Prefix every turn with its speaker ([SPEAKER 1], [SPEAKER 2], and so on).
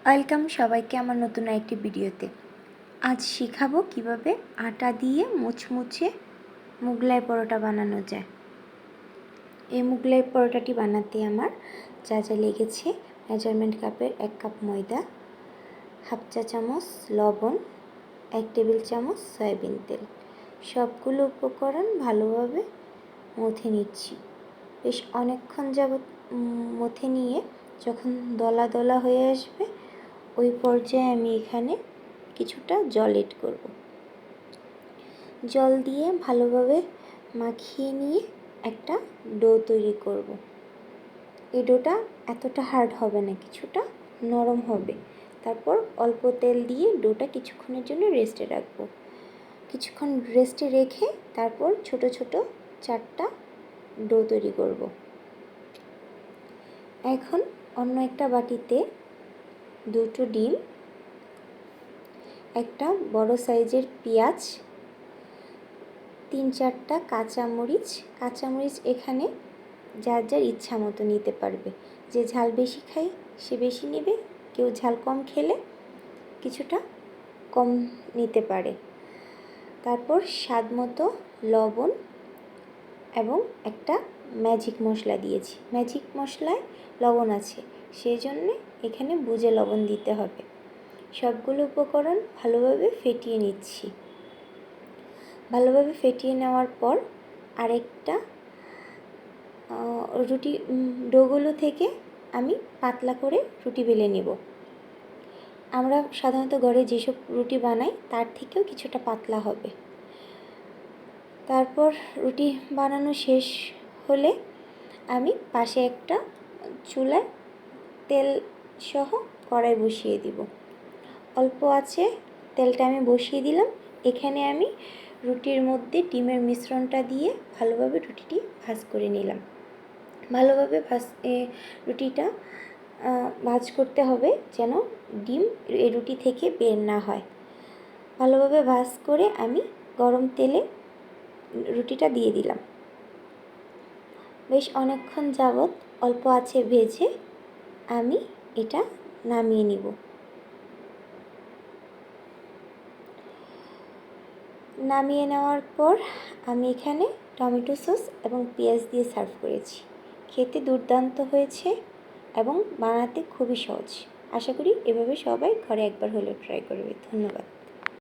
[SPEAKER 1] Welcome সবাইকে আমার নতুন একটি ভিডিওতে। আজ শেখাবো কিভাবে আটা দিয়ে মুচমুচে মুগলাই পরোটা বানানো যায়। এই মুগলাই পরোটাটি বানাতে আমার যা যা লেগেছে: মেজারমেন্ট কাপের 1 কাপ ময়দা, হাফ চা চামচ লবণ, 1 টেবিল চামচ সয়াবিন তেল। সবগুলো উপকরণ ভালোভাবে মথে নিচ্ছি। বেশ অনেকক্ষণ যাবত মথে নিয়ে যখন দলা দলা হয়ে আসবে ওই পর্যায়ে আমি এখানে কিছুটা জল এড করব। জল দিয়ে ভালোভাবে মাখিয়ে নিয়ে একটা ডো তৈরি করব। এই ডোটা এতটা হার্ড হবে না, কিছুটা নরম হবে। তারপর অল্প তেল দিয়ে ডোটা কিছুক্ষণের জন্য রেস্টে রাখবো। কিছুক্ষণ রেস্টে রেখে তারপর ছোট ছোট 4টা ডো তৈরি করব। এখন অন্য একটা বাটিতে 2টো ডিম, একটা বড় সাইজের পেঁয়াজ, 3-4টা কাঁচামরিচ এখানে যার যার ইচ্ছা মতো নিতে পারবে। যে ঝাল বেশি খায় সে বেশি নেবে, কেউ ঝাল কম খেলে কিছুটা কম নিতে পারে। তারপর স্বাদ মতো লবণ এবং একটা ম্যাজিক মশলা দিয়েছি। ম্যাজিক মশলায় লবণ আছে, সেই জন্যে এখানে বুঝে লবণ দিতে হবে। সবগুলো উপকরণ ভালোভাবে ফেটিয়ে নিচ্ছি। ভালোভাবে ফেটিয়ে নেওয়ার পর আরেকটা রুটি ডোগুলো থেকে আমি পাতলা করে রুটি বেলে নেব। আমরা সাধারণত ঘরে যেসব রুটি বানাই তার থেকেও কিছুটা পাতলা হবে। তারপর রুটি বানানো শেষ হলে আমি পাশে একটা চুলায় তেল সহ কড়াই বসিয়ে দিব। অল্প আছে তেলটা আমি বসিয়ে দিলাম। এখানে আমি রুটির মধ্যে ডিমের মিশ্রণটা দিয়ে ভালোভাবে রুটিটি ভাজ করে নিলাম। ভালোভাবে রুটিটা ভাজ করতে হবে যেন ডিম এই রুটি থেকে বের না হয়। ভালোভাবে ভাজ করে আমি গরম তেলে রুটিটা দিয়ে দিলাম। বেশ অনেকক্ষণ যাবত অল্প আছে ভেজে আমি এটা নামিয়ে নিব। নামিয়ে নেওয়ার পর আমি এখানে টমেটো সস এবং পেঁয়াজ দিয়ে সার্ভ করেছি। খেতে দুর্দান্ত হয়েছে এবং বানাতে খুবই সহজ। আশা করি এভাবে সবাই ঘরে একবার হলেও ট্রাই করবে। ধন্যবাদ।